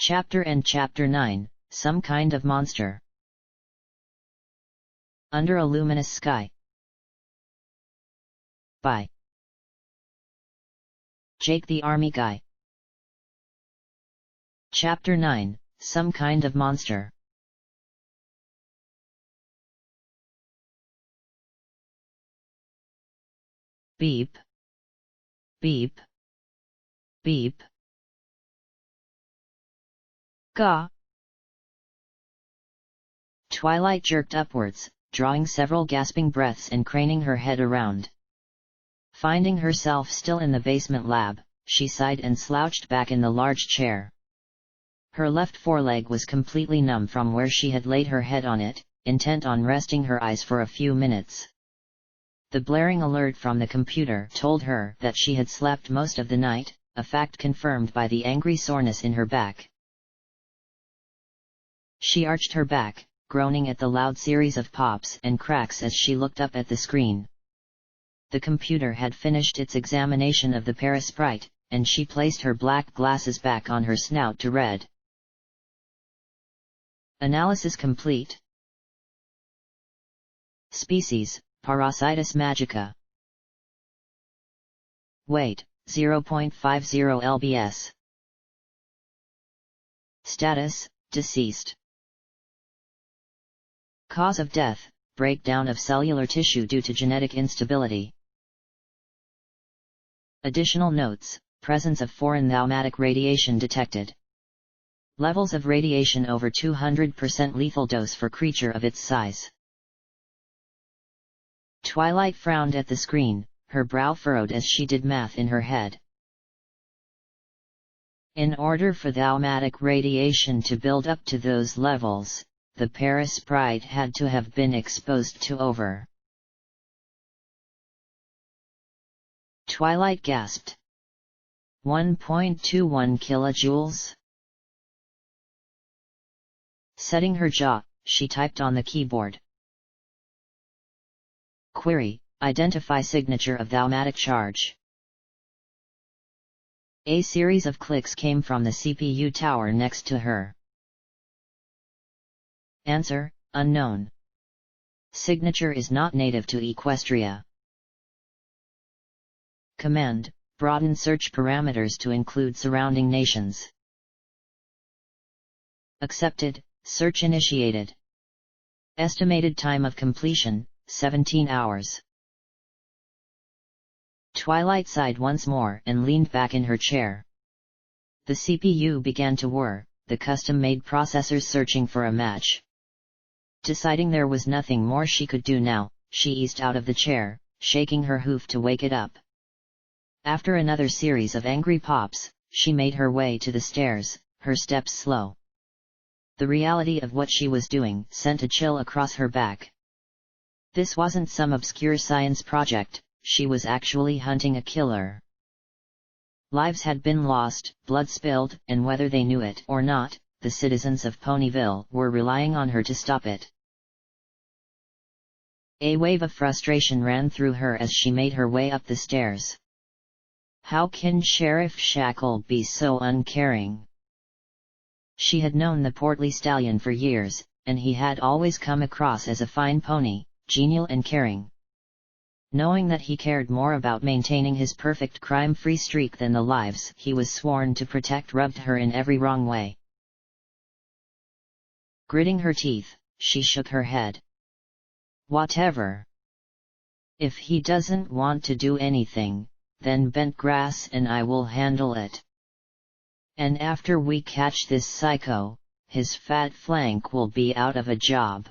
Chapter 9, Some Kind of Monster. Under a Luminous Sky. By Jake the Army Guy. Chapter 9, Some Kind of Monster. Beep. Beep. Beep. Gah. Twilight jerked upwards, drawing several gasping breaths and craning her head around. Finding herself still in the basement lab, she sighed and slouched back in the large chair. Her left foreleg was completely numb from where she had laid her head on it, intent on resting her eyes for a few minutes. The blaring alert from the computer told her that she had slept most of the night, a fact confirmed by the angry soreness in her back. She arched her back, groaning at the loud series of pops and cracks as she looked up at the screen. The computer had finished its examination of the parasprite, and she placed her black glasses back on her snout to read. Analysis complete. Species, Parasitus magica. Weight, 0.50 lbs. Status, deceased. Cause of death, breakdown of cellular tissue due to genetic instability. Additional notes, presence of foreign thalmatic radiation detected. Levels of radiation over 200% lethal dose for creature of its size. Twilight frowned at the screen, her brow furrowed as she did math in her head. In order for thalmatic radiation to build up to those levels, the parasprite had to have been exposed to over. Twilight gasped. 1.21 kilojoules? Setting her jaw, she typed on the keyboard. Query, identify signature of thalmatic charge. A series of clicks came from the CPU tower next to her. Answer, unknown. Signature is not native to Equestria. Command, broaden search parameters to include surrounding nations. Accepted, search initiated. Estimated time of completion, 17 hours. Twilight sighed once more and leaned back in her chair. The CPU began to whir, the custom-made processors searching for a match. Deciding there was nothing more she could do now, she eased out of the chair, shaking her hoof to wake it up. After another series of angry pops, she made her way to the stairs, her steps slow. The reality of what she was doing sent a chill across her back. This wasn't some obscure science project, she was actually hunting a killer. Lives had been lost, blood spilled, and whether they knew it or not, the citizens of Ponyville were relying on her to stop it. A wave of frustration ran through her as she made her way up the stairs. How can Sheriff Shackle be so uncaring? She had known the portly stallion for years, and he had always come across as a fine pony, genial and caring. Knowing that he cared more about maintaining his perfect crime-free streak than the lives he was sworn to protect rubbed her in every wrong way. Gritting her teeth, she shook her head. Whatever. If he doesn't want to do anything, then Bentgrass and I will handle it. And after we catch this psycho, his fat flank will be out of a job.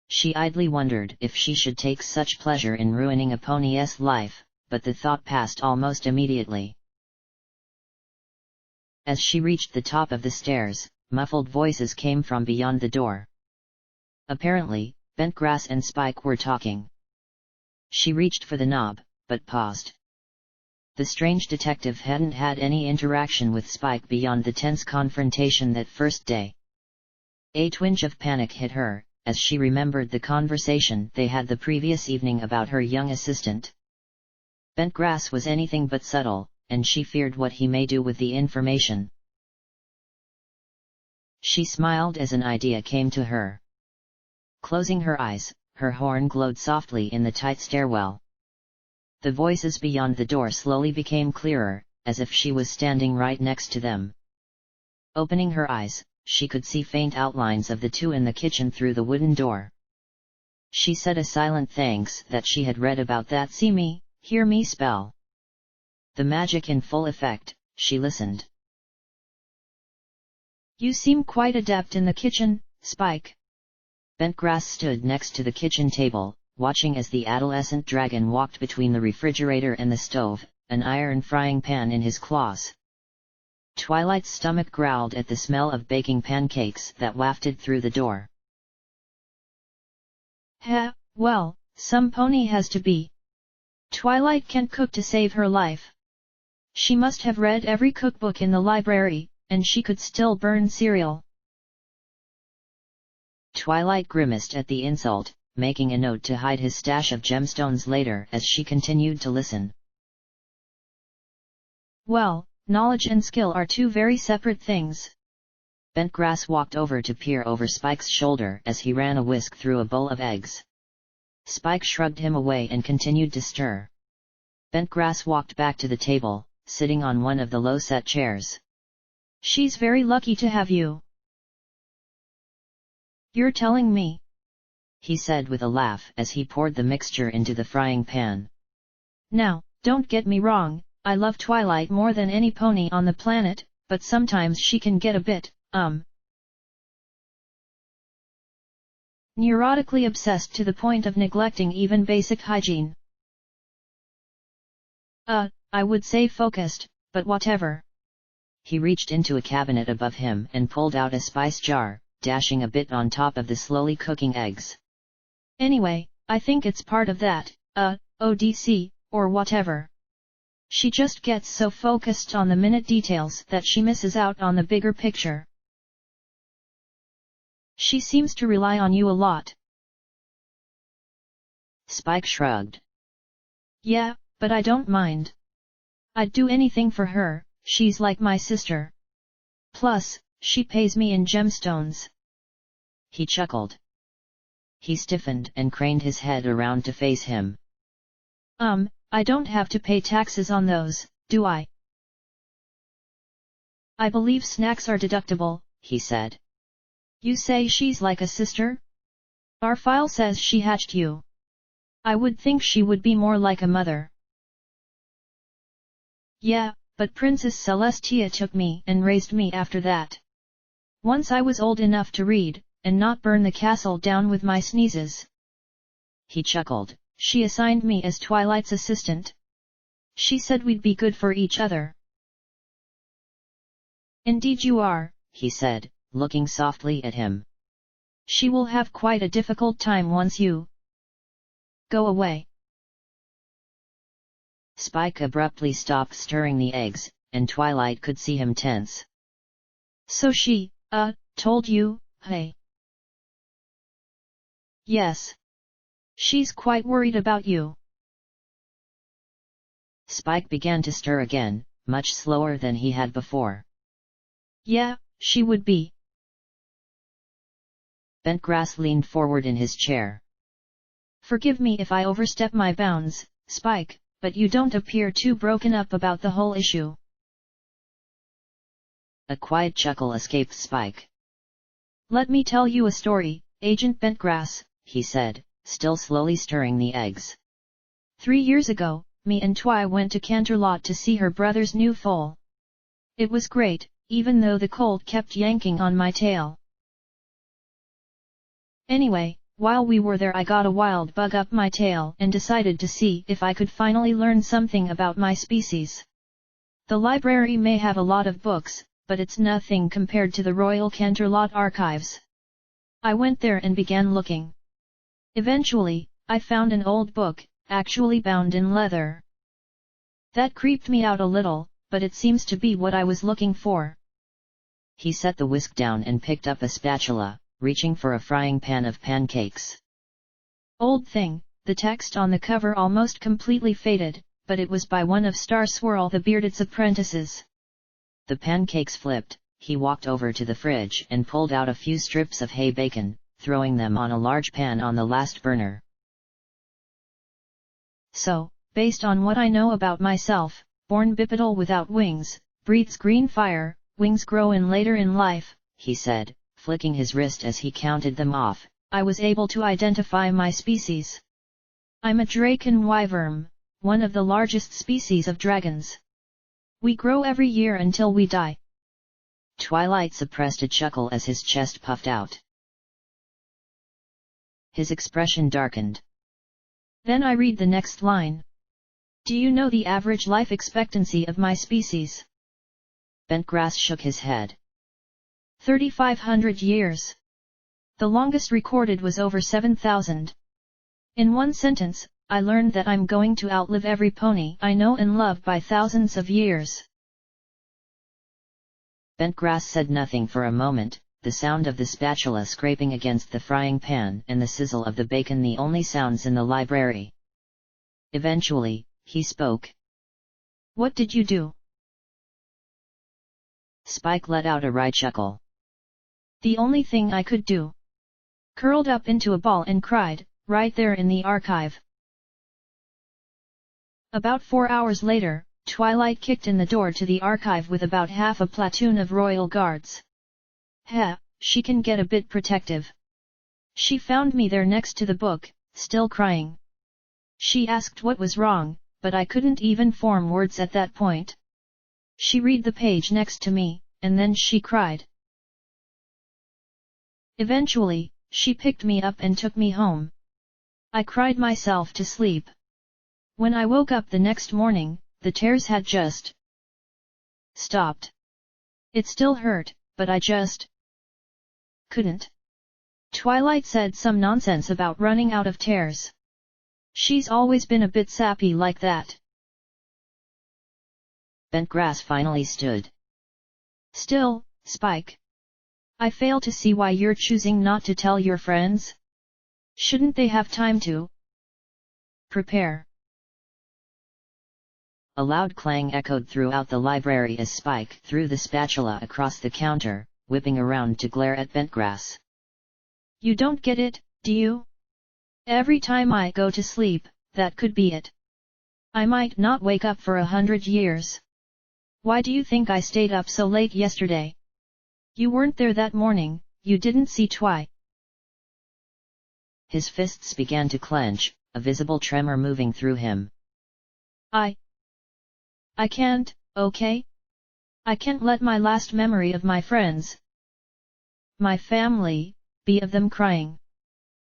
She idly wondered if she should take such pleasure in ruining a pony's life, but the thought passed almost immediately. As she reached the top of the stairs, muffled voices came from beyond the door. Apparently, Bentgrass and Spike were talking. She reached for the knob, but paused. The strange detective hadn't had any interaction with Spike beyond the tense confrontation that first day. A twinge of panic hit her, as she remembered the conversation they had the previous evening about her young assistant. Bentgrass was anything but subtle, and she feared what he may do with the information. She smiled as an idea came to her. Closing her eyes, her horn glowed softly in the tight stairwell. The voices beyond the door slowly became clearer, as if she was standing right next to them. Opening her eyes, she could see faint outlines of the two in the kitchen through the wooden door. She said a silent thanks that she had read about that see me, hear me spell. The magic in full effect, she listened. You seem quite adept in the kitchen, Spike. Bentgrass stood next to the kitchen table, watching as the adolescent dragon walked between the refrigerator and the stove, an iron frying pan in his claws. Twilight's stomach growled at the smell of baking pancakes that wafted through the door. Well, some pony has to be. Twilight can't cook to save her life. She must have read every cookbook in the library, and she could still burn cereal. Twilight grimaced at the insult, making a note to hide his stash of gemstones later as she continued to listen. Well, knowledge and skill are two very separate things. Bentgrass walked over to peer over Spike's shoulder as he ran a whisk through a bowl of eggs. Spike shrugged him away and continued to stir. Bentgrass walked back to the table, sitting on one of the low-set chairs. She's very lucky to have you. You're telling me? He said with a laugh as he poured the mixture into the frying pan. Now, don't get me wrong, I love Twilight more than any pony on the planet, but sometimes she can get a bit, neurotically obsessed to the point of neglecting even basic hygiene. I would say focused, but whatever. He reached into a cabinet above him and pulled out a spice jar, dashing a bit on top of the slowly cooking eggs. Anyway, I think it's part of that, ODC, or whatever. She just gets so focused on the minute details that she misses out on the bigger picture. She seems to rely on you a lot. Spike shrugged. Yeah, but I don't mind. I'd do anything for her, she's like my sister. Plus, she pays me in gemstones. He chuckled. He stiffened and craned his head around to face him. I don't have to pay taxes on those, do I? I believe snacks are deductible, he said. You say she's like a sister? Our file says she hatched you. I would think she would be more like a mother. Yeah, but Princess Celestia took me and raised me after that. Once I was old enough to read, and not burn the castle down with my sneezes. He chuckled. She assigned me as Twilight's assistant. She said we'd be good for each other. Indeed you are, he said, looking softly at him. She will have quite a difficult time once you go away. Spike abruptly stopped stirring the eggs, and Twilight could see him tense. So she, told you, hey? Yes. She's quite worried about you. Spike began to stir again, much slower than he had before. Yeah, she would be. Bentgrass leaned forward in his chair. Forgive me if I overstep my bounds, Spike, but you don't appear too broken up about the whole issue. A quiet chuckle escaped Spike. Let me tell you a story, Agent Bentgrass, he said, still slowly stirring the eggs. 3 years ago, me and Twi went to Canterlot to see her brother's new foal. It was great, even though the cold kept yanking on my tail. Anyway, while we were there I got a wild bug up my tail and decided to see if I could finally learn something about my species. The library may have a lot of books, but it's nothing compared to the Royal Canterlot archives. I went there and began looking. Eventually, I found an old book, actually bound in leather. That creeped me out a little, but it seems to be what I was looking for. He set the whisk down and picked up a spatula, reaching for a frying pan of pancakes. Old thing, the text on the cover almost completely faded, but it was by one of Star Swirl the Bearded's apprentices. The pancakes flipped, he walked over to the fridge and pulled out a few strips of hay bacon, throwing them on a large pan on the last burner. So, based on what I know about myself, born bipedal without wings, breathes green fire, wings grow in later in life, he said, flicking his wrist as he counted them off. I was able to identify my species. I'm a draken wyvern, one of the largest species of dragons. We grow every year until we die. Twilight suppressed a chuckle as his chest puffed out. His expression darkened. Then I read the next line. Do you know the average life expectancy of my species? Bentgrass shook his head. 3,500 years. The longest recorded was over 7,000. In one sentence, I learned that I'm going to outlive every pony I know and love by thousands of years. Bentgrass said nothing for a moment, the sound of the spatula scraping against the frying pan and the sizzle of the bacon the only sounds in the library. Eventually, he spoke. What did you do? Spike let out a wry chuckle. The only thing I could do. Curled up into a ball and cried, right there in the archive. About 4 hours later, Twilight kicked in the door to the archive with about half a platoon of royal guards. She can get a bit protective. She found me there next to the book, still crying. She asked what was wrong, but I couldn't even form words at that point. She read the page next to me, and then she cried. Eventually, she picked me up and took me home. I cried myself to sleep. When I woke up the next morning, the tears had just stopped. It still hurt, but I just couldn't. Twilight said some nonsense about running out of tears. She's always been a bit sappy like that. Bentgrass finally stood. Still, Spike. I fail to see why you're choosing not to tell your friends. Shouldn't they have time to prepare? A loud clang echoed throughout the library as Spike threw the spatula across the counter, whipping around to glare at Bentgrass. You don't get it, do you? Every time I go to sleep, that could be it. I might not wake up for 100 years. Why do you think I stayed up so late yesterday? You weren't there that morning, you didn't see Twi. His fists began to clench, a visible tremor moving through him. I can't, okay? I can't let my last memory of my friends, my family, be of them crying.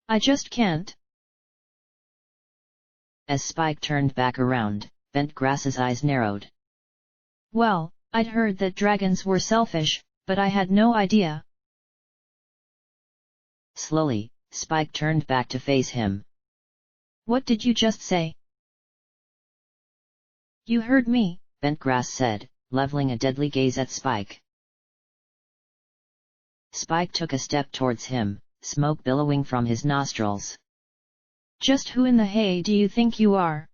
I just can't. As Spike turned back around, Bentgrass's eyes narrowed. Well, I'd heard that dragons were selfish, but I had no idea. Slowly, Spike turned back to face him. What did you just say? You heard me, Bentgrass said, leveling a deadly gaze at Spike. Spike took a step towards him, smoke billowing from his nostrils. Just who in the hay do you think you are?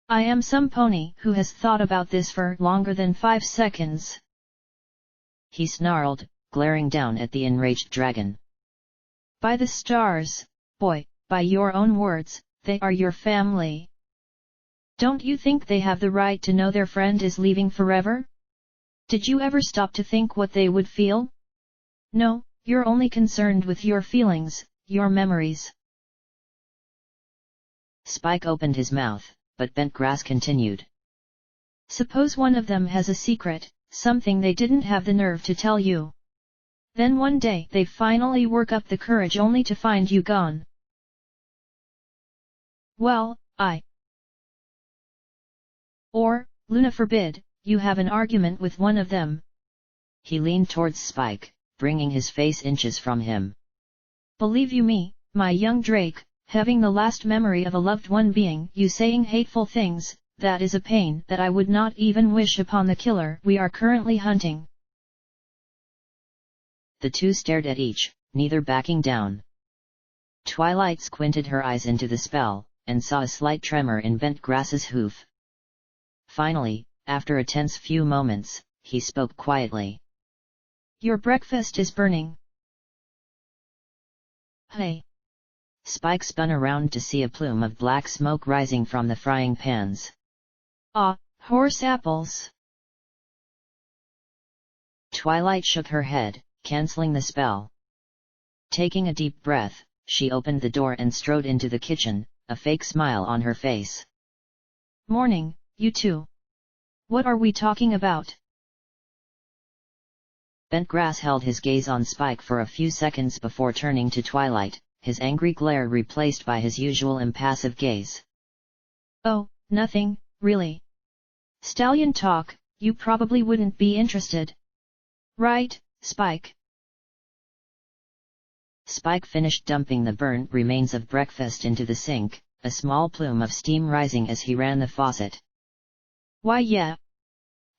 I am some pony who has thought about this for longer than 5 seconds. He snarled, glaring down at the enraged dragon. By the stars, boy, by your own words, they are your family. Don't you think they have the right to know their friend is leaving forever? Did you ever stop to think what they would feel? No, you're only concerned with your feelings, your memories. Spike opened his mouth, but Bentgrass continued. Suppose one of them has a secret, something they didn't have the nerve to tell you. Then one day they finally work up the courage only to find you gone. Well, Or, Luna forbid, you have an argument with one of them. He leaned towards Spike, bringing his face inches from him. Believe you me, my young Drake, having the last memory of a loved one being you saying hateful things, that is a pain that I would not even wish upon the killer we are currently hunting. The two stared at each, neither backing down. Twilight squinted her eyes into the spell, and saw a slight tremor in Bentgrass's hoof. Finally, after a tense few moments, he spoke quietly. Your breakfast is burning. Hey! Spike spun around to see a plume of black smoke rising from the frying pans. Ah, horse apples! Twilight shook her head, canceling the spell. Taking a deep breath, she opened the door and strode into the kitchen, a fake smile on her face. Morning, you two. What are we talking about? Bentgrass held his gaze on Spike for a few seconds before turning to Twilight, his angry glare replaced by his usual impassive gaze. Oh, nothing, really. Stallion talk, you probably wouldn't be interested. Right, Spike? Spike finished dumping the burnt remains of breakfast into the sink, a small plume of steam rising as he ran the faucet. Why yeah.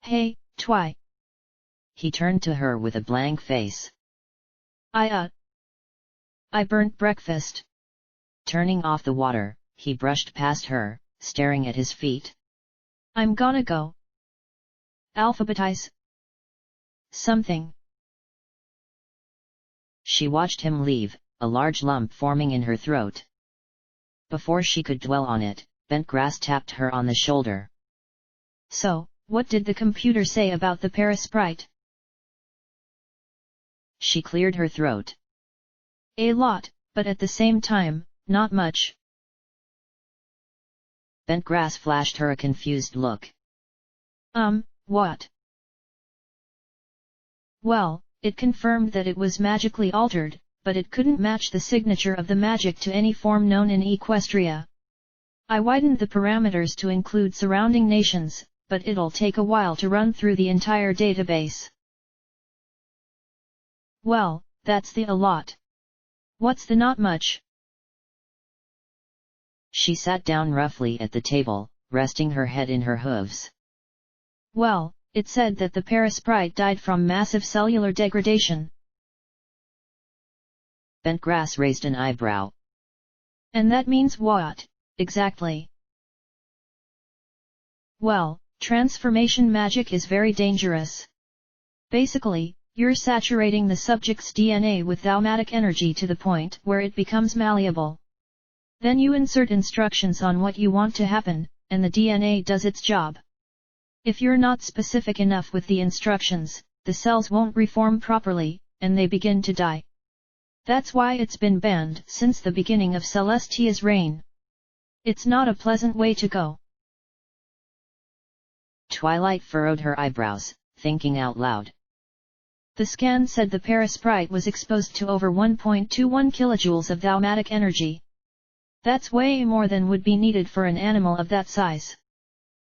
Hey, Twi. He turned to her with a blank face. I burnt breakfast. Turning off the water, he brushed past her, staring at his feet. I'm gonna go. Alphabetize. Something. She watched him leave, a large lump forming in her throat. Before she could dwell on it, Bentgrass tapped her on the shoulder. So, what did the computer say about the parasprite? She cleared her throat. A lot, but at the same time, not much. Bentgrass flashed her a confused look. What? Well, it confirmed that it was magically altered, but it couldn't match the signature of the magic to any form known in Equestria. I widened the parameters to include surrounding nations, but it'll take a while to run through the entire database. Well, that's the a lot. What's the not much? She sat down roughly at the table, resting her head in her hooves. Well, it said that the parasprite died from massive cellular degradation. Bentgrass raised an eyebrow. And that means what, exactly? Well, transformation magic is very dangerous. Basically, you're saturating the subject's DNA with thaumatic energy to the point where it becomes malleable. Then you insert instructions on what you want to happen, and the DNA does its job. If you're not specific enough with the instructions, the cells won't reform properly, and they begin to die. That's why it's been banned since the beginning of Celestia's reign. It's not a pleasant way to go. Twilight furrowed her eyebrows, thinking out loud. The scan said the parasprite was exposed to over 1.21 kilojoules of thaumatic energy. That's way more than would be needed for an animal of that size.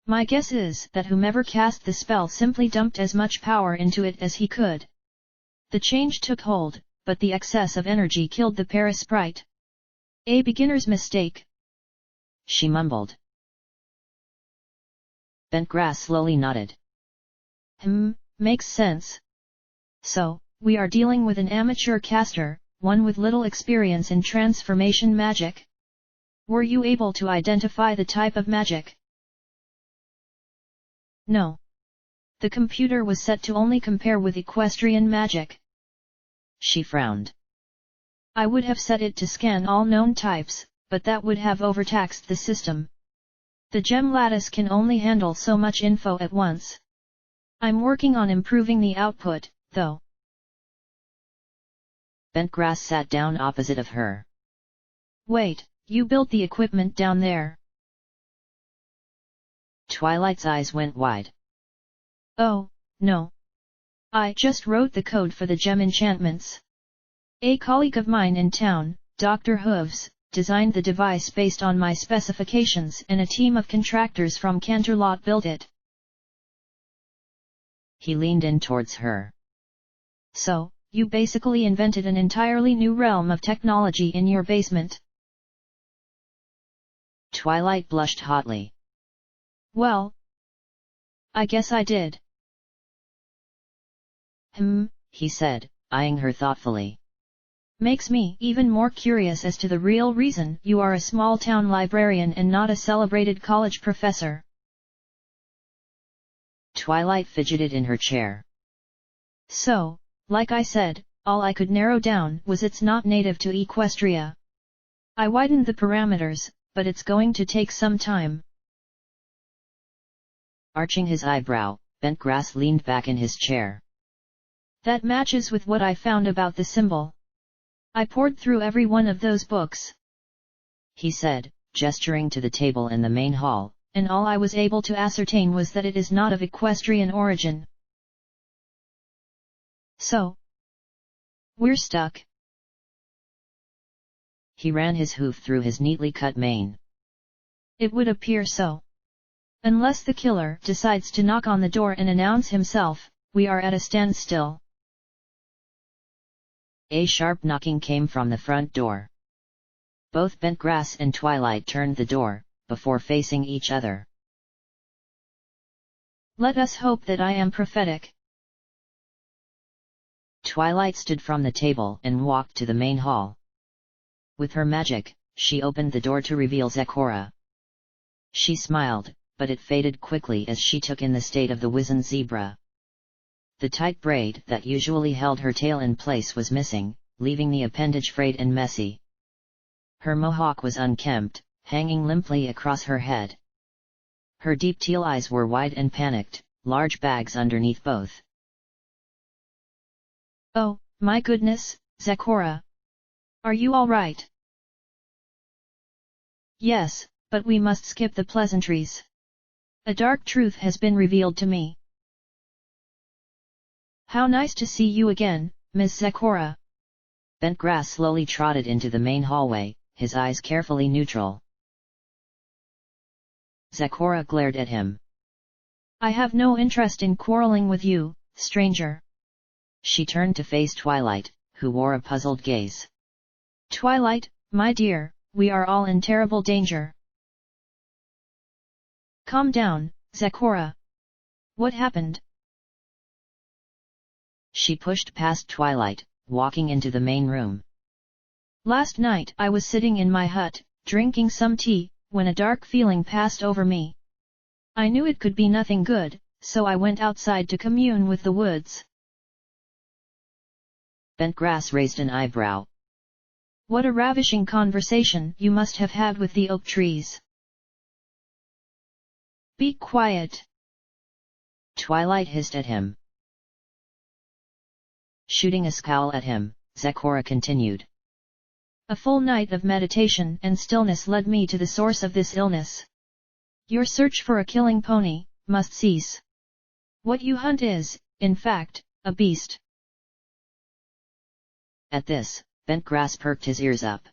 My guess is that whomever cast the spell simply dumped as much power into it as he could. The change took hold, but the excess of energy killed the parasprite. A beginner's mistake. She mumbled. Bentgrass slowly nodded. Makes sense. So, we are dealing with an amateur caster, one with little experience in transformation magic. Were you able to identify the type of magic? No. The computer was set to only compare with equestrian magic. She frowned. I would have set it to scan all known types, but that would have overtaxed the system. The gem lattice can only handle so much info at once. I'm working on improving the output, though. Bentgrass sat down opposite of her. Wait, you built the equipment down there? Twilight's eyes went wide. Oh, no. I just wrote the code for the gem enchantments. A colleague of mine in town, Dr. Hooves, designed the device based on my specifications and a team of contractors from Canterlot built it. He leaned in towards her. So, you basically invented an entirely new realm of technology in your basement. Twilight blushed hotly. Well, I guess I did. He said, eyeing her thoughtfully. Makes me even more curious as to the real reason you are a small-town librarian and not a celebrated college professor. Twilight fidgeted in her chair. So, like I said, all I could narrow down was it's not native to Equestria. I widened the parameters, but it's going to take some time. Arching his eyebrow, Bentgrass leaned back in his chair. That matches with what I found about the symbol. I pored through every one of those books, he said, gesturing to the table in the main hall, and all I was able to ascertain was that it is not of equestrian origin. So, we're stuck. He ran his hoof through his neatly cut mane. It would appear so. Unless the killer decides to knock on the door and announce himself, we are at a standstill. A sharp knocking came from the front door. Both Bentgrass and Twilight turned the door, before facing each other. Let us hope that I am prophetic. Twilight stood from the table and walked to the main hall. With her magic, she opened the door to reveal Zecora. She smiled, but it faded quickly as she took in the state of the wizened zebra. The tight braid that usually held her tail in place was missing, leaving the appendage frayed and messy. Her mohawk was unkempt, hanging limply across her head. Her deep teal eyes were wide and panicked, large bags underneath both. Oh, my goodness, Zecora! Are you all right? Yes, but we must skip the pleasantries. A dark truth has been revealed to me. How nice to see you again, Ms. Zecora. Bentgrass slowly trotted into the main hallway, his eyes carefully neutral. Zecora glared at him. I have no interest in quarreling with you, stranger. She turned to face Twilight, who wore a puzzled gaze. Twilight, my dear, we are all in terrible danger. Calm down, Zecora. What happened? She pushed past Twilight, walking into the main room. Last night I was sitting in my hut, drinking some tea, when a dark feeling passed over me. I knew it could be nothing good, so I went outside to commune with the woods. Bentgrass raised an eyebrow. What a ravishing conversation you must have had with the oak trees. Be quiet. Twilight hissed at him. Shooting a scowl at him, Zecora continued. A full night of meditation and stillness led me to the source of this illness. Your search for a killing pony must cease. What you hunt is, in fact, a beast. At this, Bentgrass perked his ears up.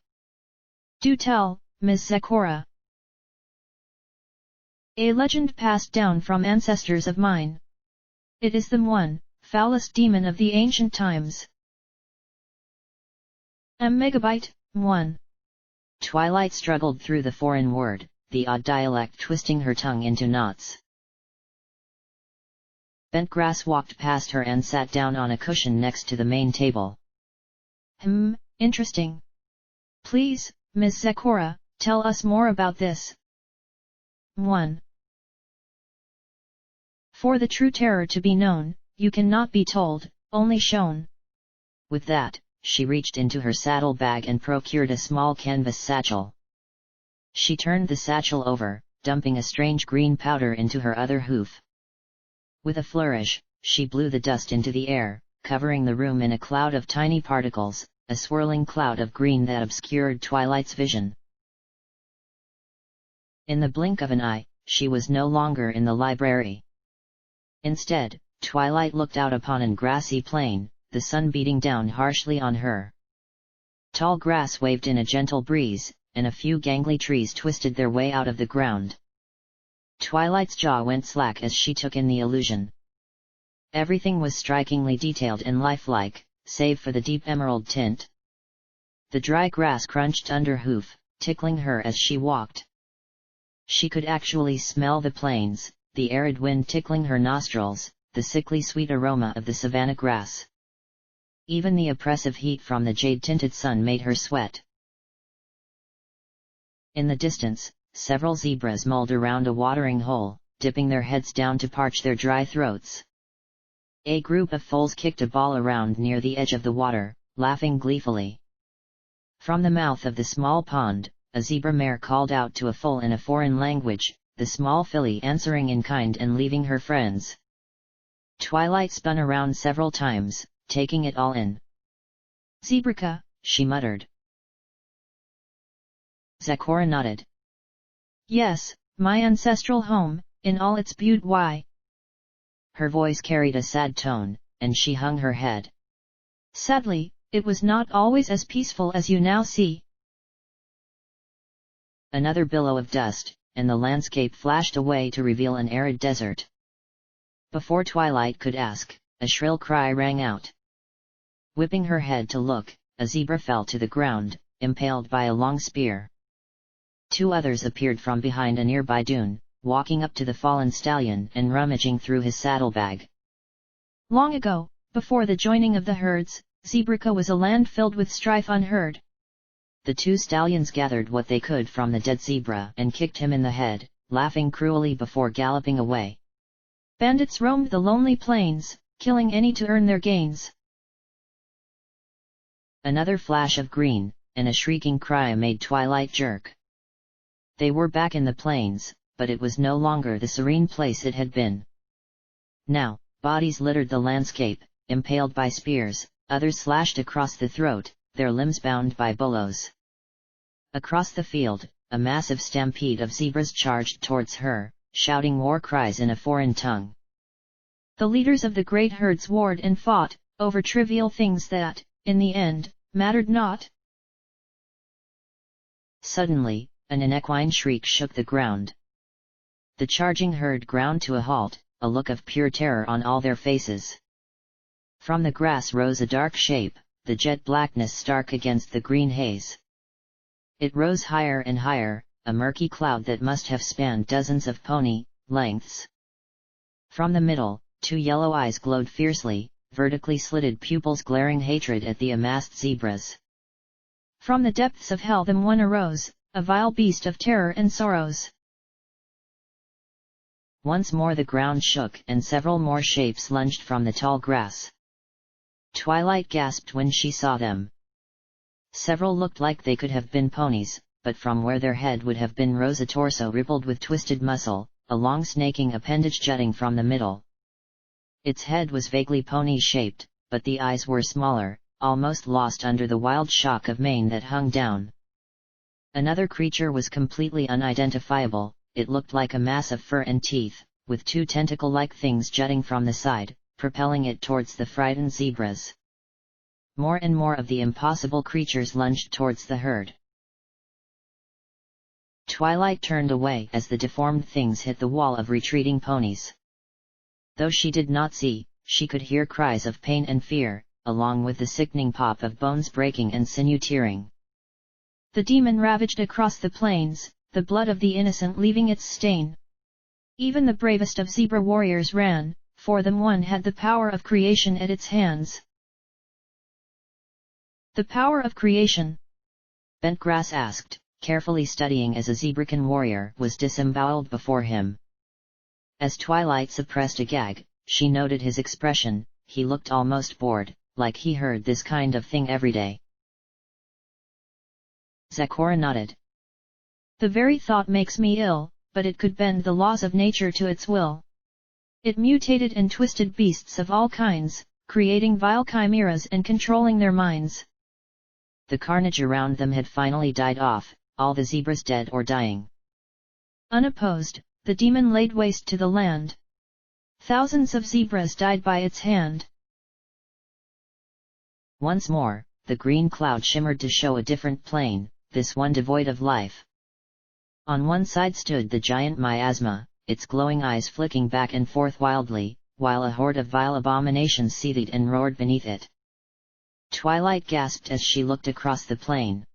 Do tell, Ms. Zecora. A legend passed down from ancestors of mine. It is the one, foulest demon of the ancient times. Megabyte, 1. Twilight struggled through the foreign word, the odd dialect twisting her tongue into knots. Bentgrass walked past her and sat down on a cushion next to the main table. Interesting. Please, Ms. Zecora, tell us more about this. 1. For the true terror to be known, you cannot be told, only shown. With that, she reached into her saddle bag and procured a small canvas satchel. She turned the satchel over, dumping a strange green powder into her other hoof. With a flourish, she blew the dust into the air, covering the room in a cloud of tiny particles, a swirling cloud of green that obscured Twilight's vision. In the blink of an eye, she was no longer in the library. Instead, Twilight looked out upon an grassy plain, the sun beating down harshly on her. Tall grass waved in a gentle breeze, and a few gangly trees twisted their way out of the ground. Twilight's jaw went slack as she took in the illusion. Everything was strikingly detailed and lifelike, save for the deep emerald tint. The dry grass crunched under hoof, tickling her as she walked. She could actually smell the plains, the arid wind tickling her nostrils, the sickly sweet aroma of the savanna grass. Even the oppressive heat from the jade-tinted sun made her sweat. In the distance, several zebras mulled around a watering hole, dipping their heads down to parch their dry throats. A group of foals kicked a ball around near the edge of the water, laughing gleefully. From the mouth of the small pond, a zebra mare called out to a foal in a foreign language, the small filly answering in kind and leaving her friends. Twilight spun around several times, taking it all in. "Zebrica," she muttered. Zecora nodded. "Yes, my ancestral home, in all its beauty." Her voice carried a sad tone, and she hung her head. "Sadly, it was not always as peaceful as you now see." Another billow of dust, and the landscape flashed away to reveal an arid desert. Before Twilight could ask, a shrill cry rang out. Whipping her head to look, a zebra fell to the ground, impaled by a long spear. Two others appeared from behind a nearby dune, walking up to the fallen stallion and rummaging through his saddlebag. Long ago, before the joining of the herds, Zebrica was a land filled with strife unheard. The two stallions gathered what they could from the dead zebra and kicked him in the head, laughing cruelly before galloping away. Bandits roamed the lonely plains, killing any to earn their gains. Another flash of green, and a shrieking cry made Twilight jerk. They were back in the plains, but it was no longer the serene place it had been. Now, bodies littered the landscape, impaled by spears, others slashed across the throat, their limbs bound by bolos. Across the field, a massive stampede of zebras charged towards her, shouting war cries in a foreign tongue. The leaders of the great herds warred and fought, over trivial things that, in the end, mattered not. Suddenly, an equine shriek shook the ground. The charging herd ground to a halt, a look of pure terror on all their faces. From the grass rose a dark shape, the jet blackness stark against the green haze. It rose higher and higher, a murky cloud that must have spanned dozens of pony lengths. From the middle, two yellow eyes glowed fiercely, vertically slitted pupils glaring hatred at the amassed zebras. From the depths of hell them one arose, a vile beast of terror and sorrows. Once more the ground shook and several more shapes lunged from the tall grass. Twilight gasped when she saw them. Several looked like they could have been ponies, but from where their head would have been rose a torso rippled with twisted muscle, a long snaking appendage jutting from the middle. Its head was vaguely pony-shaped, but the eyes were smaller, almost lost under the wild shock of mane that hung down. Another creature was completely unidentifiable. It looked like a mass of fur and teeth, with two tentacle-like things jutting from the side, propelling it towards the frightened zebras. More and more of the impossible creatures lunged towards the herd. Twilight turned away as the deformed things hit the wall of retreating ponies. Though she did not see, she could hear cries of pain and fear, along with the sickening pop of bones breaking and sinew tearing. The demon ravaged across the plains, the blood of the innocent leaving its stain. Even the bravest of zebra warriors ran, for them one had the power of creation at its hands. The power of creation? Bentgrass asked, carefully studying as a zebracan warrior was disemboweled before him. As Twilight suppressed a gag, she noted his expression. He looked almost bored, like he heard this kind of thing every day. Zecora nodded. The very thought makes me ill, but it could bend the laws of nature to its will. It mutated and twisted beasts of all kinds, creating vile chimeras and controlling their minds. The carnage around them had finally died off, all the zebras dead or dying. Unopposed, the demon laid waste to the land. Thousands of zebras died by its hand. Once more, the green cloud shimmered to show a different plane, this one devoid of life. On one side stood the giant miasma, its glowing eyes flicking back and forth wildly, while a horde of vile abominations seethed and roared beneath it. Twilight gasped as she looked across the plain.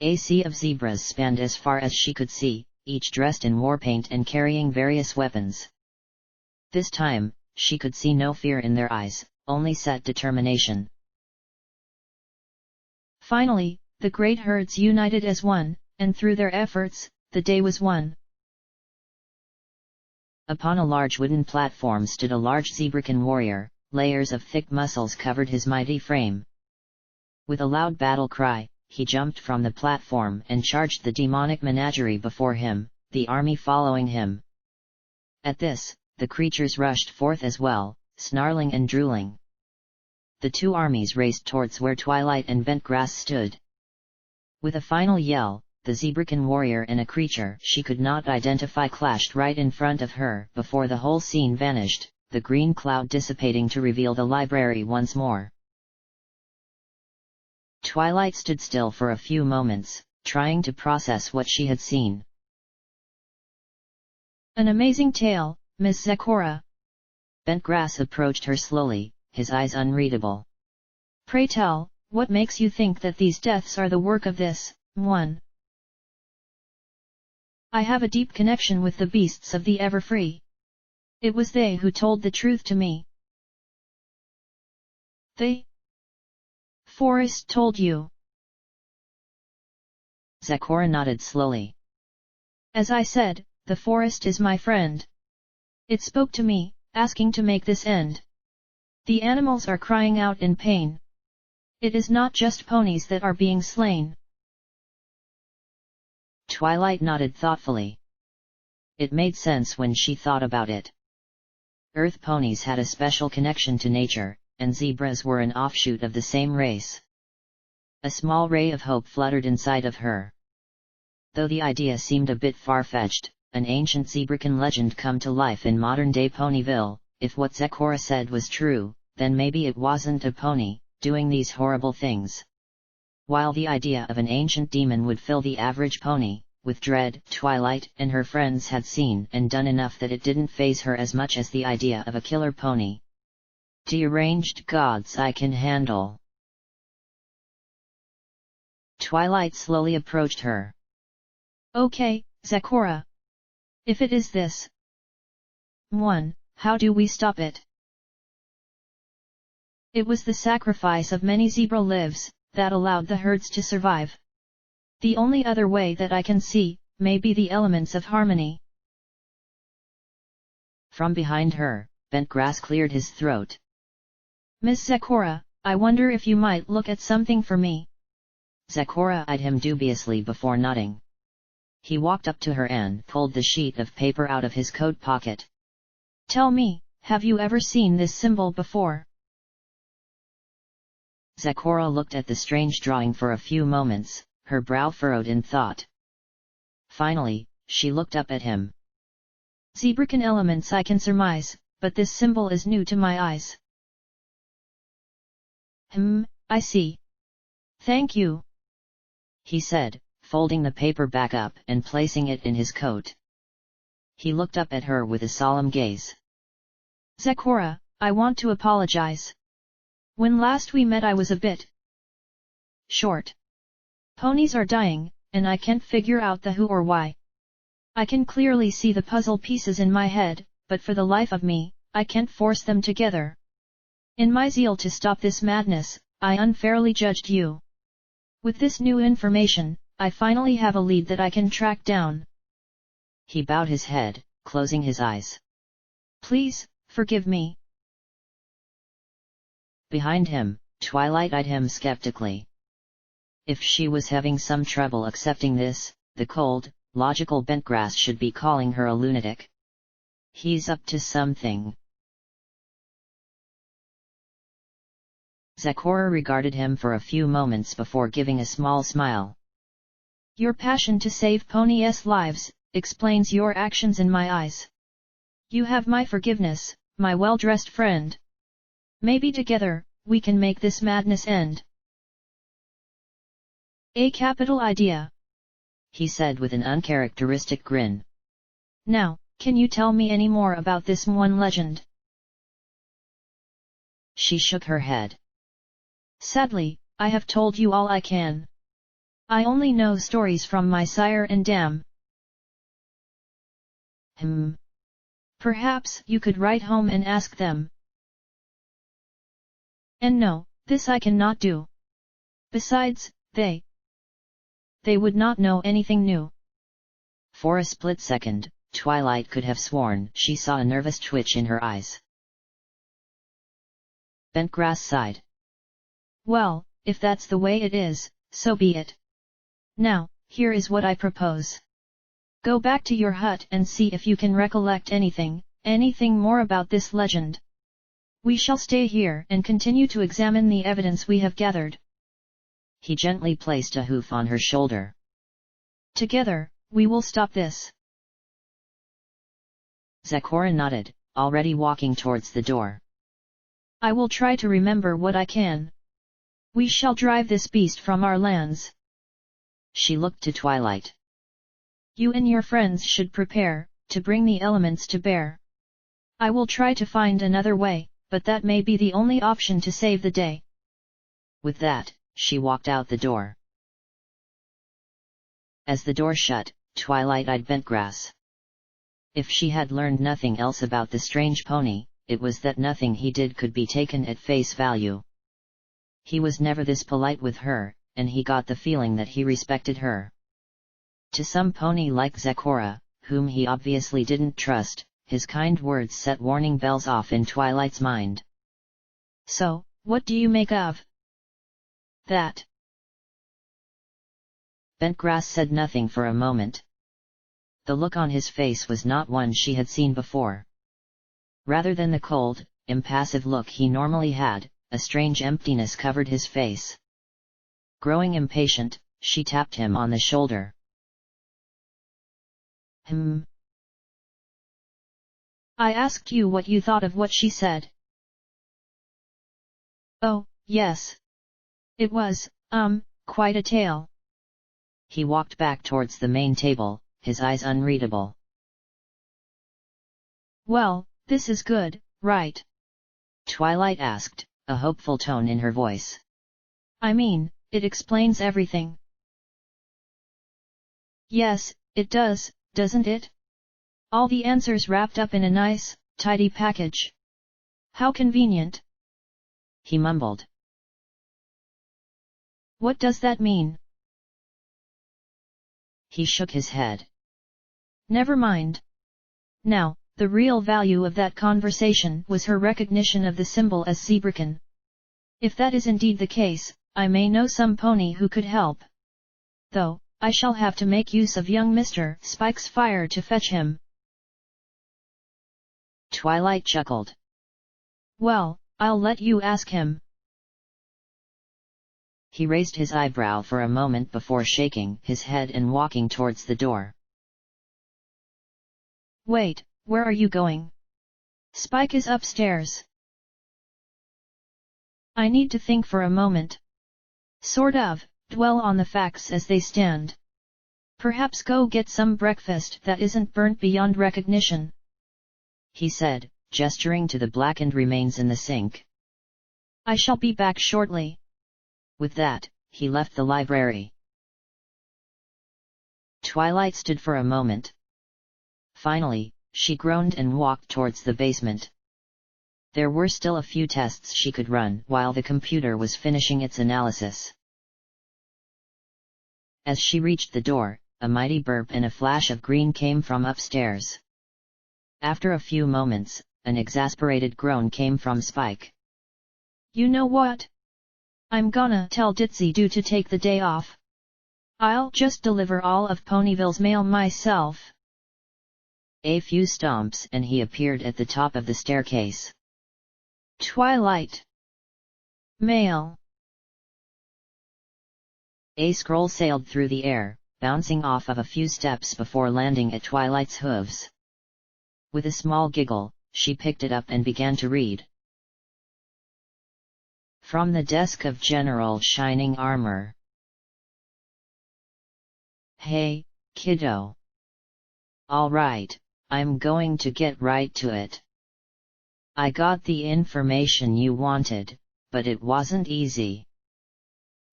A sea of zebras spanned as far as she could see, each dressed in war paint and carrying various weapons. This time, she could see no fear in their eyes, only set determination. Finally, the great herds united as one, and through their efforts, the day was won. Upon a large wooden platform stood a large zebrakin warrior, layers of thick muscles covered his mighty frame. With a loud battle cry, he jumped from the platform and charged the demonic menagerie before him, the army following him. At this, the creatures rushed forth as well, snarling and drooling. The two armies raced towards where Twilight and Bentgrass stood. With a final yell, the zebrakin warrior and a creature she could not identify clashed right in front of her before the whole scene vanished, the green cloud dissipating to reveal the library once more. Twilight stood still for a few moments, trying to process what she had seen. An amazing tale, Miss Zecora. Bentgrass approached her slowly, his eyes unreadable. Pray tell, what makes you think that these deaths are the work of this one? I have a deep connection with the beasts of the Everfree. It was they who told the truth to me. The forest told you? Zecora nodded slowly. As I said, the forest is my friend. It spoke to me, asking to make this end. The animals are crying out in pain. It is not just ponies that are being slain. Twilight nodded thoughtfully. It made sense when she thought about it. Earth ponies had a special connection to nature, and zebras were an offshoot of the same race. A small ray of hope fluttered inside of her. Though the idea seemed a bit far-fetched, an ancient zebrakin legend come to life in modern-day Ponyville, if what Zecora said was true, then maybe it wasn't a pony, doing these horrible things. While the idea of an ancient demon would fill the average pony with dread, Twilight and her friends had seen and done enough that it didn't faze her as much as the idea of a killer pony. Deranged gods I can handle. Twilight slowly approached her. Okay, Zecora. If it is this one, how do we stop it? It was the sacrifice of many zebra lives that allowed the herds to survive. The only other way that I can see, may be the elements of harmony. From behind her, Bentgrass cleared his throat. Miss Zecora, I wonder if you might look at something for me. Zecora eyed him dubiously before nodding. He walked up to her and pulled the sheet of paper out of his coat pocket. Tell me, have you ever seen this symbol before? Zecora looked at the strange drawing for a few moments, her brow furrowed in thought. Finally, she looked up at him. Zebrakin elements I can surmise, but this symbol is new to my eyes. I see. Thank you, he said, folding the paper back up and placing it in his coat. He looked up at her with a solemn gaze. Zecora, I want to apologize. When last we met I was a bit short. Ponies are dying, and I can't figure out the who or why. I can clearly see the puzzle pieces in my head, but for the life of me, I can't force them together. In my zeal to stop this madness, I unfairly judged you. With this new information, I finally have a lead that I can track down. He bowed his head, closing his eyes. Please, forgive me. Behind him, Twilight eyed him skeptically. If she was having some trouble accepting this, the cold, logical Bentgrass should be calling her a lunatic. He's up to something. Zecora regarded him for a few moments before giving a small smile. Your passion to save ponies' lives explains your actions in my eyes. You have my forgiveness, my well-dressed friend. Maybe together, we can make this madness end. A capital idea, he said with an uncharacteristic grin. Now, can you tell me any more about this one legend? She shook her head. Sadly, I have told you all I can. I only know stories from my sire and dam. Perhaps you could write home and ask them. And no, this I cannot do. Besides, they would not know anything new. For a split second, Twilight could have sworn she saw a nervous twitch in her eyes. Bentgrass sighed. Well, if that's the way it is, so be it. Now, here is what I propose. Go back to your hut and see if you can recollect anything more about this legend. We shall stay here and continue to examine the evidence we have gathered. He gently placed a hoof on her shoulder. Together, we will stop this. Zecora nodded, already walking towards the door. I will try to remember what I can. We shall drive this beast from our lands. She looked to Twilight. You and your friends should prepare to bring the elements to bear. I will try to find another way, but that may be the only option to save the day. With that, she walked out the door. As the door shut, Twilight eyed Bentgrass. If she had learned nothing else about the strange pony, it was that nothing he did could be taken at face value. He was never this polite with her, and he got the feeling that he respected her. To some pony like Zecora, whom he obviously didn't trust, his kind words set warning bells off in Twilight's mind. So, what do you make of that? Bentgrass said nothing for a moment. The look on his face was not one she had seen before. Rather than the cold, impassive look he normally had, a strange emptiness covered his face. Growing impatient, she tapped him on the shoulder. I asked you what you thought of what she said. Oh, yes. It was, quite a tale. He walked back towards the main table, his eyes unreadable. Well, this is good, right? Twilight asked, a hopeful tone in her voice. I mean, it explains everything. Yes, it does, doesn't it? All the answers wrapped up in a nice, tidy package. How convenient. He mumbled. What does that mean? He shook his head. Never mind. Now, the real value of that conversation was her recognition of the symbol as Zebrakin. If that is indeed the case, I may know some pony who could help. Though, I shall have to make use of young Mr. Spike's fire to fetch him. Twilight chuckled. Well, I'll let you ask him. He raised his eyebrow for a moment before shaking his head and walking towards the door. Wait, where are you going? Spike is upstairs. I need to think for a moment. Sort of, dwell on the facts as they stand. Perhaps go get some breakfast that isn't burnt beyond recognition. He said, gesturing to the blackened remains in the sink. I shall be back shortly. With that, he left the library. Twilight stood for a moment. Finally, she groaned and walked towards the basement. There were still a few tests she could run while the computer was finishing its analysis. As she reached the door, a mighty burp and a flash of green came from upstairs. After a few moments, an exasperated groan came from Spike. You know what? I'm gonna tell Ditzy Doo to take the day off. I'll just deliver all of Ponyville's mail myself. A few stomps and he appeared at the top of the staircase. Twilight. Mail. A scroll sailed through the air, bouncing off of a few steps before landing at Twilight's hooves. With a small giggle, she picked it up and began to read. From the desk of General Shining Armor. Hey, kiddo. All right, I'm going to get right to it. I got the information you wanted, but it wasn't easy.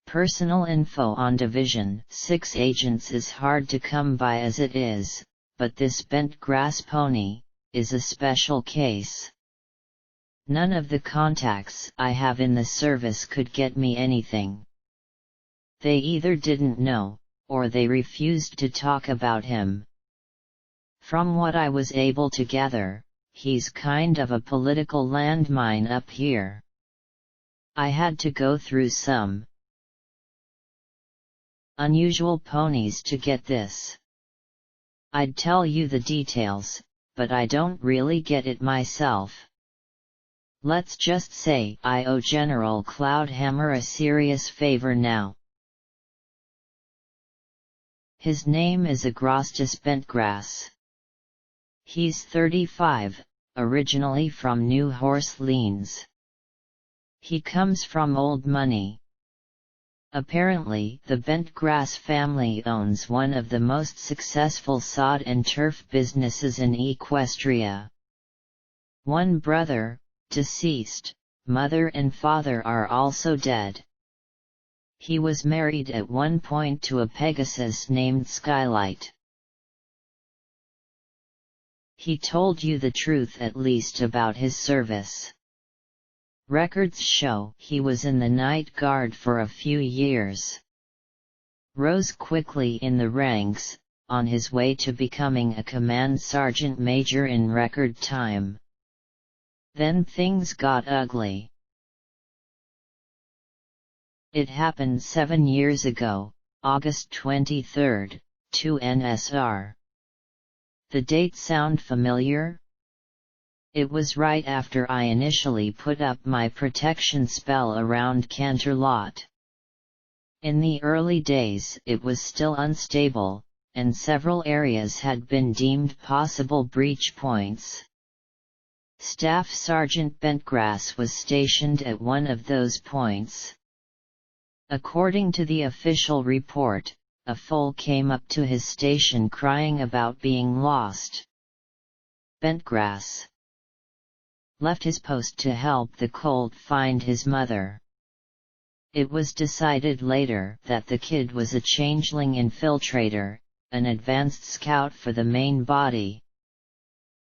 Personal info on Division 6 agents is hard to come by as it is, but this bent grass pony is a special case. None of the contacts I have in the service could get me anything. They either didn't know, or they refused to talk about him. From what I was able to gather, he's kind of a political landmine up here. I had to go through some unusual ponies to get this. I'd tell you the details, but I don't really get it myself. Let's just say I owe General Cloudhammer a serious favor now. His name is Agrostis Bentgrass. He's 35, originally from New Horse Leans. He comes from old money. Apparently, the Bentgrass family owns one of the most successful sod and turf businesses in Equestria. One brother, deceased, mother and father are also dead. He was married at one point to a Pegasus named Skylight. He told you the truth at least about his service. Records show he was in the night guard for a few years. Rose quickly in the ranks, on his way to becoming a command sergeant major in record time. Then things got ugly. It happened 7 years ago, August 23, 2 NSR. The date sound familiar? It was right after I initially put up my protection spell around Canterlot. In the early days it was still unstable, and several areas had been deemed possible breach points. Staff Sergeant Bentgrass was stationed at one of those points. According to the official report, a foal came up to his station crying about being lost. Bentgrass left his post to help the colt find his mother. It was decided later that the kid was a changeling infiltrator, an advanced scout for the main body.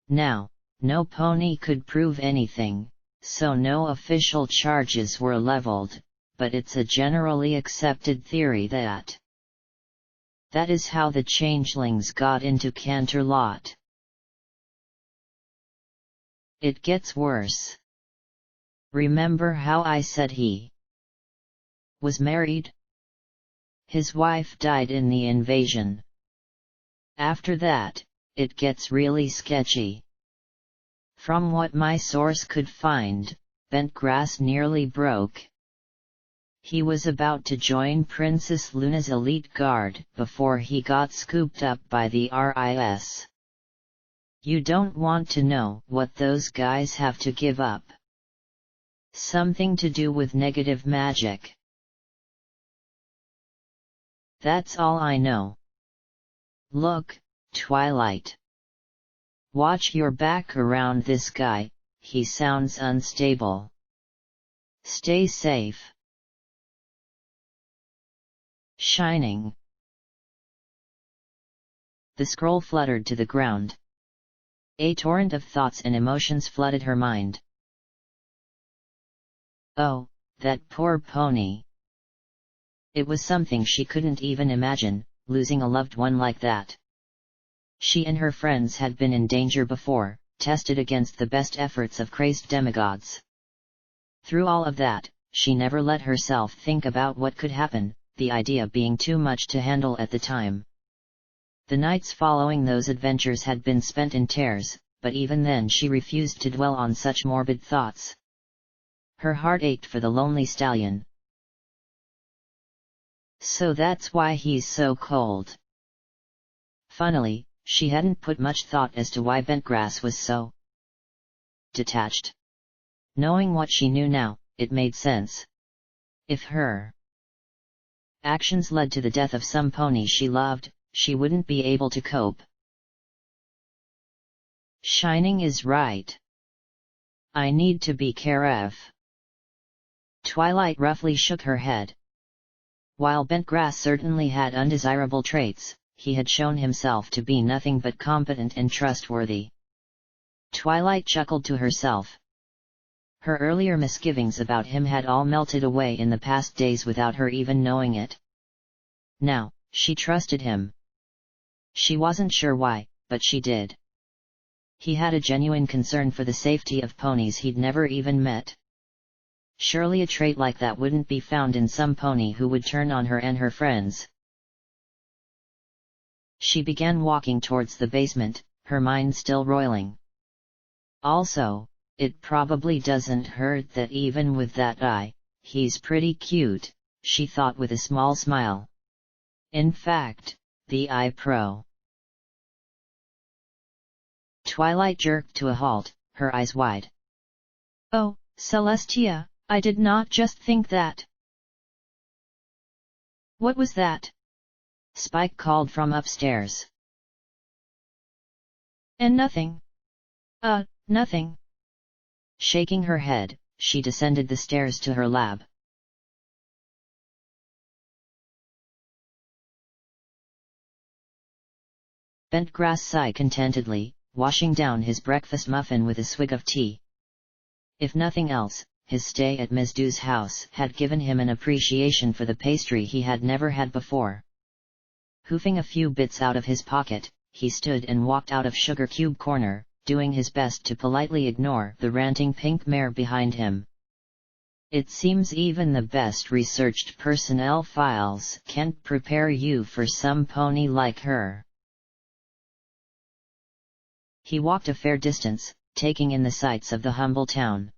Now, no pony could prove anything, so no official charges were leveled, but it's a generally accepted theory that is how the changelings got into Canterlot. It gets worse. Remember how I said he was married? His wife died in the invasion. After that, it gets really sketchy. From what my source could find, Bentgrass nearly broke. He was about to join Princess Luna's elite guard before he got scooped up by the RIS. You don't want to know what those guys have to give up. Something to do with negative magic. That's all I know. Look, Twilight. Watch your back around this guy, he sounds unstable. Stay safe. Shining. The scroll fluttered to the ground. A torrent of thoughts and emotions flooded her mind. Oh, that poor pony. It was something she couldn't even imagine, losing a loved one like that. She and her friends had been in danger before, tested against the best efforts of crazed demigods. Through all of that, she never let herself think about what could happen, the idea being too much to handle at the time. The nights following those adventures had been spent in tears, but even then she refused to dwell on such morbid thoughts. Her heart ached for the lonely stallion. So that's why he's so cold. Funnily, she hadn't put much thought as to why Bentgrass was so detached. Knowing what she knew now, it made sense. If her actions led to the death of some pony she loved, she wouldn't be able to cope. Shining is right. I need to be careful. Twilight roughly shook her head. While Bentgrass certainly had undesirable traits, he had shown himself to be nothing but competent and trustworthy. Twilight chuckled to herself. Her earlier misgivings about him had all melted away in the past days without her even knowing it. Now, she trusted him. She wasn't sure why, but she did. He had a genuine concern for the safety of ponies he'd never even met. Surely a trait like that wouldn't be found in some pony who would turn on her and her friends. She began walking towards the basement, her mind still roiling. Also, it probably doesn't hurt that even with that eye, he's pretty cute, she thought with a small smile. In fact, the eye pro. Twilight jerked to a halt, her eyes wide. Oh, Celestia, I did not just think that. What was that? Spike called from upstairs. And nothing. Nothing. Shaking her head, she descended the stairs to her lab. Bentgrass sighed contentedly, washing down his breakfast muffin with a swig of tea. If nothing else, his stay at Ms. Dew's house had given him an appreciation for the pastry he had never had before. Hoofing a few bits out of his pocket, he stood and walked out of Sugar Cube Corner, doing his best to politely ignore the ranting pink mare behind him. It seems even the best researched personnel files can't prepare you for some pony like her. He walked a fair distance, taking in the sights of the humble town.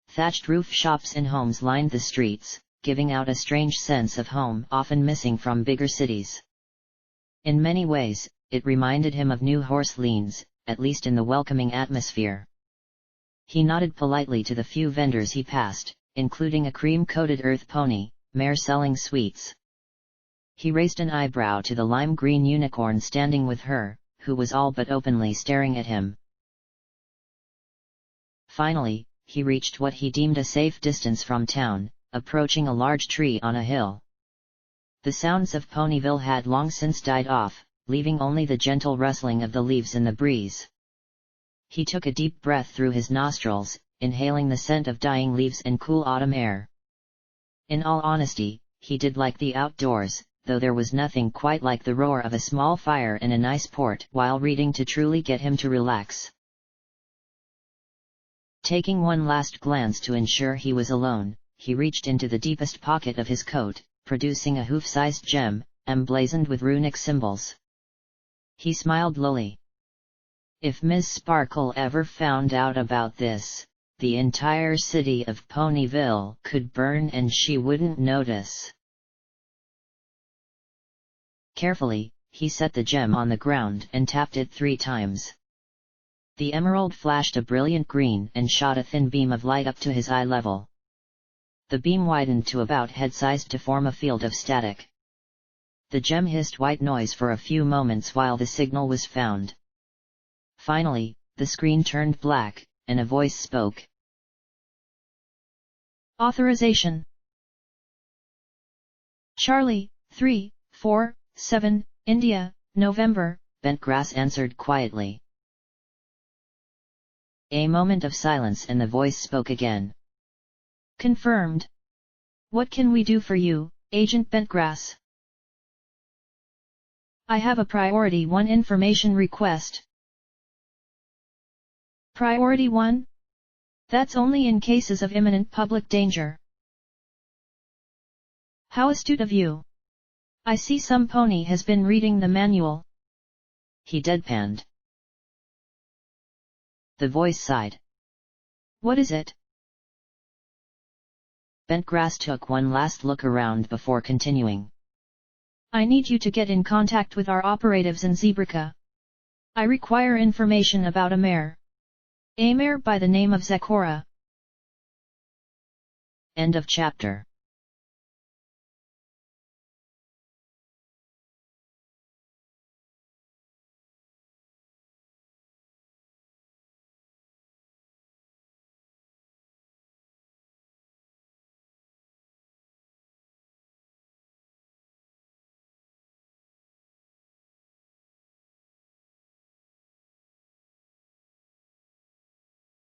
Thatched roof shops and homes lined the streets, giving out a strange sense of home often missing from bigger cities. In many ways, it reminded him of New Orleans, at least in the welcoming atmosphere. He nodded politely to the few vendors he passed, including a cream-coated earth pony, mare selling sweets. He raised an eyebrow to the lime-green unicorn standing with her, who was all but openly staring at him. Finally, he reached what he deemed a safe distance from town, approaching a large tree on a hill. The sounds of Ponyville had long since died off, leaving only the gentle rustling of the leaves in the breeze. He took a deep breath through his nostrils, inhaling the scent of dying leaves and cool autumn air. In all honesty, he did like the outdoors, though there was nothing quite like the roar of a small fire in a nice port while reading to truly get him to relax. Taking one last glance to ensure he was alone, he reached into the deepest pocket of his coat, producing a hoof-sized gem, emblazoned with runic symbols. He smiled lowly. If Ms. Sparkle ever found out about this, the entire city of Ponyville could burn and she wouldn't notice. Carefully, he set the gem on the ground and tapped it 3 times. The emerald flashed a brilliant green and shot a thin beam of light up to his eye level. The beam widened to about head-sized to form a field of static. The gem hissed white noise for a few moments while the signal was found. Finally, the screen turned black, and a voice spoke. Authorization. Charlie, 347, India, November, Bentgrass answered quietly. A moment of silence and the voice spoke again. Confirmed. What can we do for you, Agent Bentgrass? I have a Priority 1 information request. Priority 1? That's only in cases of imminent public danger. How astute of you. I see some pony has been reading the manual. He deadpanned. The voice sighed. What is it? Bentgrass took one last look around before continuing. I need you to get in contact with our operatives in Zebrica. I require information about a mare. A mare by the name of Zekora. End of chapter.